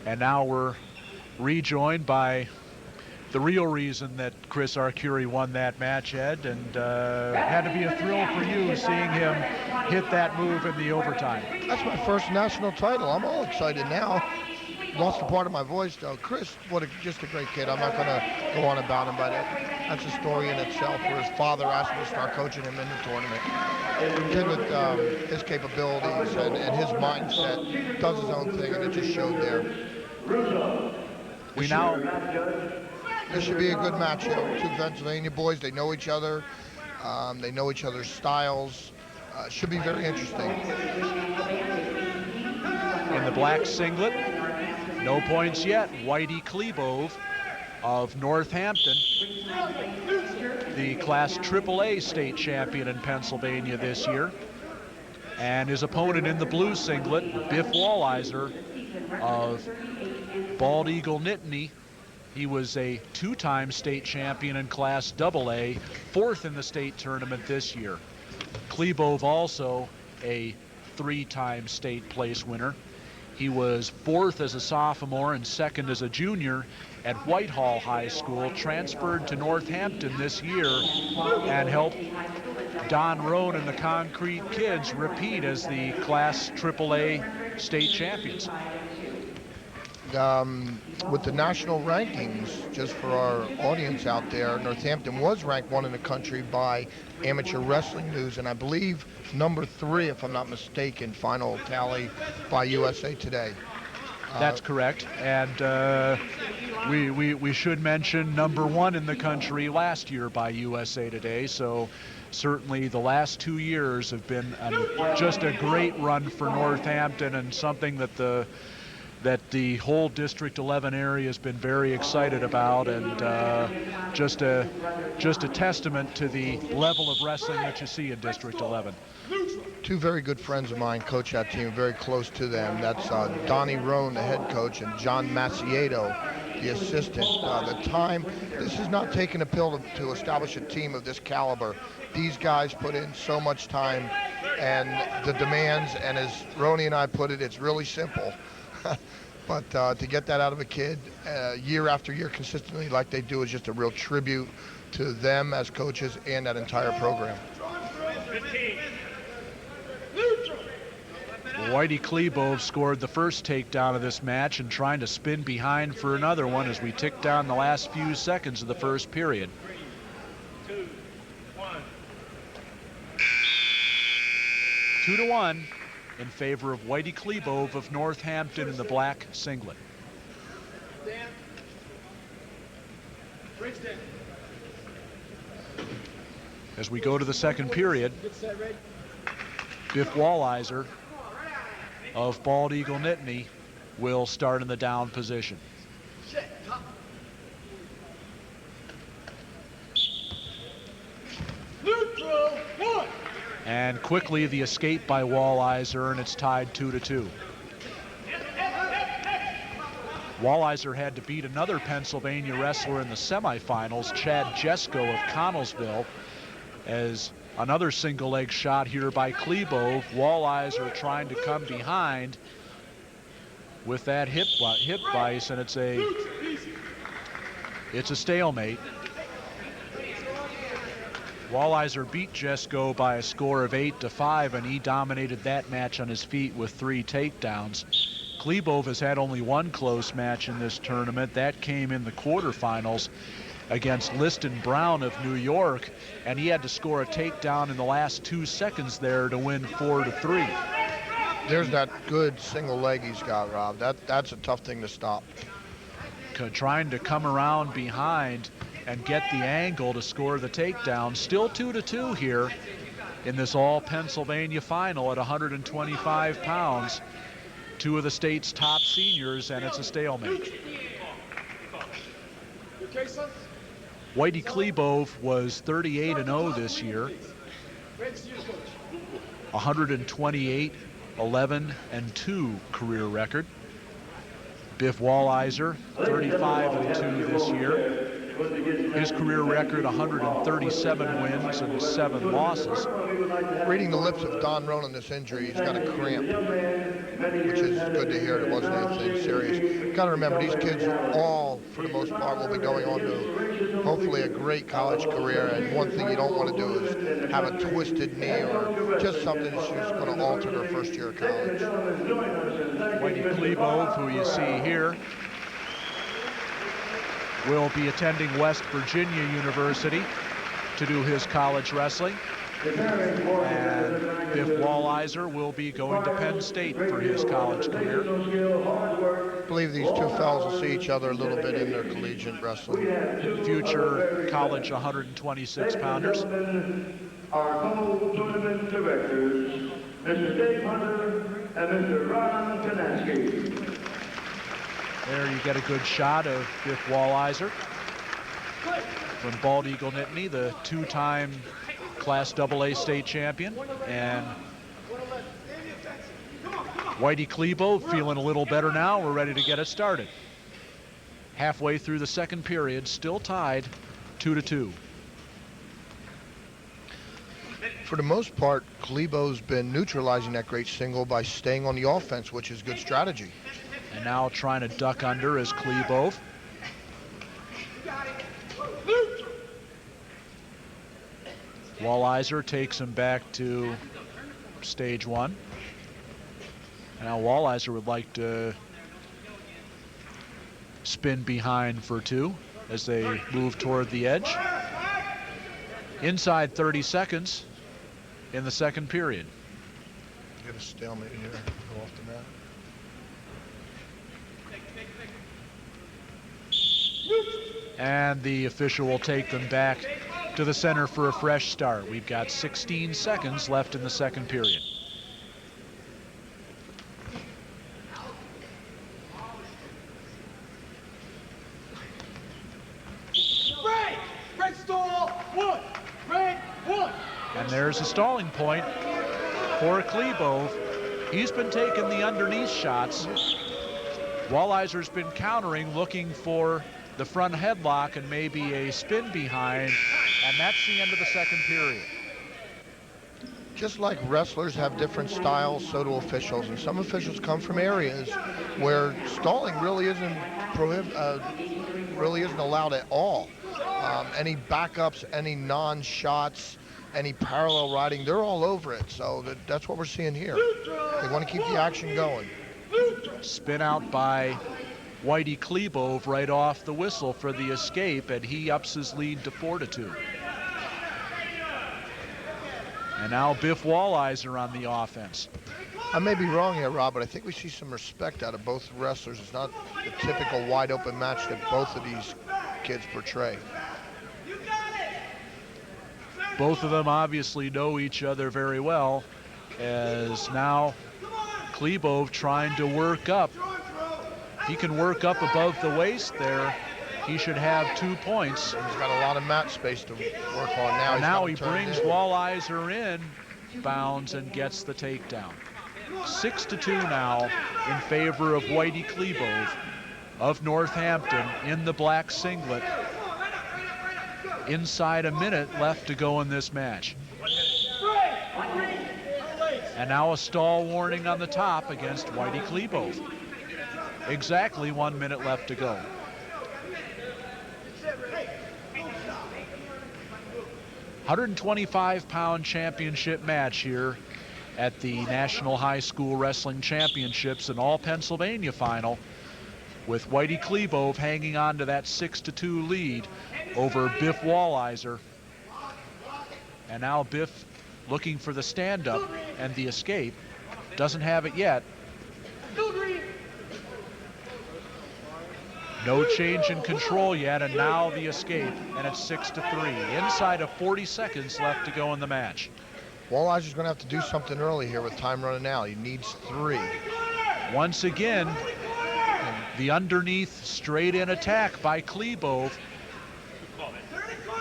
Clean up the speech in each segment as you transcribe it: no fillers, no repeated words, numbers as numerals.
And now we're rejoined by the real reason that Chris Arcuri won that match, Ed, and had to be a thrill for you seeing him hit that move in the overtime. That's my first national title. I'm all excited now. Lost a part of my voice, though. Chris, just a great kid. I'm not going to go on about him, but that's a story in itself where his father asked me to start coaching him in the tournament. A kid with his capabilities and his mindset does his own thing, and it just showed there. This should be a good match. Two Pennsylvania boys, they know each other. They know each other's styles. Should be very interesting. In the black singlet, no points yet. Whitey Chlebove of Northampton, the Class AAA state champion in Pennsylvania this year. And his opponent in the blue singlet, Biff Walizer of Bald Eagle Nittany. He was a two-time state champion in Class AA, fourth in the state tournament this year. Chlebove also a three-time state place winner. He was fourth as a sophomore and second as a junior at Whitehall High School, transferred to Northampton this year and helped Don Roan and the Concrete Kids repeat as the Class AAA state champions. With the national rankings, just for our audience out there, Northampton was ranked 1 in the country by Amateur Wrestling News, and I believe number 3, if I'm not mistaken, final tally by USA Today. That's correct, and we should mention number 1 in the country last year by USA Today, so certainly the last 2 years have been just a great run for Northampton, and something that the whole District 11 area has been very excited about, and just a testament to the level of wrestling that you see in District 11. Two very good friends of mine coach that team, very close to them. That's Donnie Roan, the head coach, and John Maciedo, the assistant. This is not taking a pill to establish a team of this caliber. These guys put in so much time, and the demands, and as Ronnie and I put it, it's really simple. But to get that out of a kid year after year consistently like they do is just a real tribute to them as coaches and that entire program. Whitey Chlebove scored the first takedown of this match and trying to spin behind for another one as we tick down the last few seconds of the first period. 2-1 in favor of Whitey Chlebove of Northampton in the black singlet. As we go to the second period, Biff Walizer of Bald Eagle Nittany will start in the down position. And quickly the escape by Walizer, and it's tied 2-2. Walizer had to beat another Pennsylvania wrestler in the semifinals, Chad Jesko of Connellsville, as another single leg shot here by Chlebove. Walizer trying to come behind with that hip vice, and it's a stalemate. Walizer beat Jesko by a score of 8-5, and he dominated that match on his feet with 3 takedowns. Chlebove has had only one close match in this tournament. That came in the quarterfinals against Liston Brown of New York, and he had to score a takedown in the last 2 seconds there to win 4-3. There's that good single leg he's got, Rob. That's a tough thing to stop. Trying to come around behind and get the angle to score the takedown. Still 2-2 here in this all Pennsylvania final at 125 pounds. 2 of the state's top seniors, and it's a stalemate. Whitey Chlebove was 38-0 this year. 128, 11-2 career record. Biff Walizer, 35-2 this year. His career record, 137 wins and 7 losses. Reading the lips of Don Roan on this injury, he's got a cramp, which is good to hear. It wasn't anything serious. got to remember, these kids all, for the most part, will be going on to hopefully a great college career. And one thing you don't want to do is have a twisted knee or just something that's just going to alter their first year of college. Whitey Chlebove, who you see here, will be attending West Virginia University to do his college wrestling. And Biff Walizer will be going to Penn State for his college career. I believe these two fellows will see each other a little bit in their collegiate wrestling. Future college 126-pounders. Our co-tournament directors, Mr. Dave Hunter and Mr. Ron Kanansky. There you get a good shot of Biff Walizer from Bald Eagle Nittany, the two-time Class AA state champion. And Whitey Chlebove feeling a little better now. We're ready to get it started. Halfway through the second period, still tied 2-2. For the most part, Chlebove's been neutralizing that great single by staying on the offense, which is good strategy. And now trying to duck under is Chlebove. Walizer takes him back to stage one. And now Walizer would like to spin behind for two as they move toward the edge. Inside 30 seconds in the second period. Get a stalemate here, go off the mat. And the official will take them back to the center for a fresh start. We've got 16 seconds left in the second period. Red stall, one. Red, one. And there's a stalling point for Chlebove. He's been taking the underneath shots. Walizer's been countering, looking for the front headlock and maybe a spin behind, and that's the end of the second period. Just like wrestlers have different styles, so do officials. And some officials come from areas where stalling really isn't allowed at all. Any backups, any non-shots, any parallel riding, they're all over it. So that's what we're seeing here. They want to keep the action going. Spin out by Whitey Chlebove right off the whistle for the escape, and he ups his lead to 4-2. And now Biff Walizer on the offense. I may be wrong here, Rob, but I think we see some respect out of both wrestlers. It's not the typical wide open match that both of these kids portray. Both of them obviously know each other very well, as now Chlebove trying to work up. If he can work up above the waist there, he should have 2 points. He's got a lot of mat space to work on now. Now he brings Walizer in, bounds, and gets the takedown. 6-2 now in favor of Whitey Chlebove of Northampton in the black singlet. Inside a minute left to go in this match. And now a stall warning on the top against Whitey Chlebove. Exactly 1 minute left to go. $125-pound championship match here at the National High School Wrestling Championships and All Pennsylvania final, with Whitey Chlebove hanging on to that 6-2 lead over Biff Walizer. And now Biff looking for the stand-up and the escape. Doesn't have it yet. No change in control yet, and now the escape, and it's 6-3. Inside of 40 seconds left to go in the match. Walizer's going to have to do something early here with time running out. He needs 3. Once again, the underneath straight-in attack by Chlebove.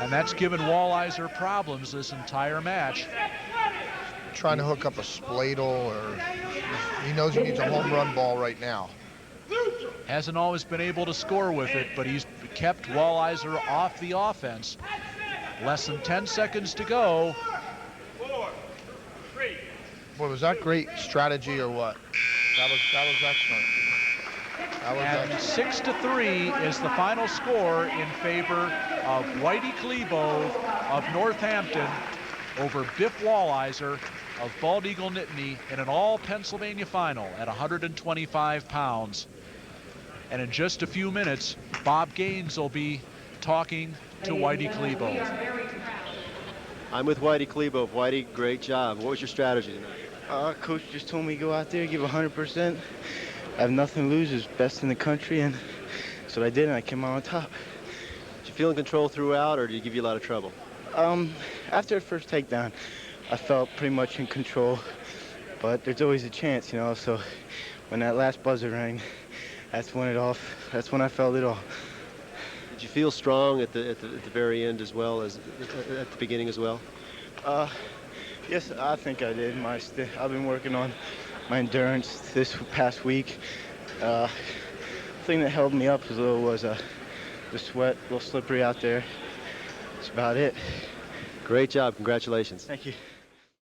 And that's given Walizer problems this entire match. Trying to hook up a spladle, or he knows he needs a home run ball right now. Hasn't always been able to score with it, but he's kept Walizer off the offense. Less than 10 seconds to go. 4, 3. Boy, was that great strategy or what? That was excellent. And 6-3 is the final score in favor of Whitey Chlebove of Northampton over Biff Walizer of Bald Eagle Nittany in an all-Pennsylvania final at 125 pounds. And in just a few minutes, Bob Gaines will be talking to Whitey Chlebove. I'm with Whitey Chlebove. Whitey, great job. What was your strategy tonight? Coach just told me go out there, give 100%. I have nothing to lose. It's best in the country, and that's what I did, and I came out on top. Did you feel in control throughout, or did he give you a lot of trouble? After the first takedown, I felt pretty much in control, but there's always a chance, you know. So when that last buzzer rang, that's when I felt it all. Did you feel strong at the very end as well as at the beginning as well? Yes, I think I did. I've been working on my endurance this past week. The thing that held me up was the sweat, a little slippery out there. That's about it. Great job. Congratulations. Thank you.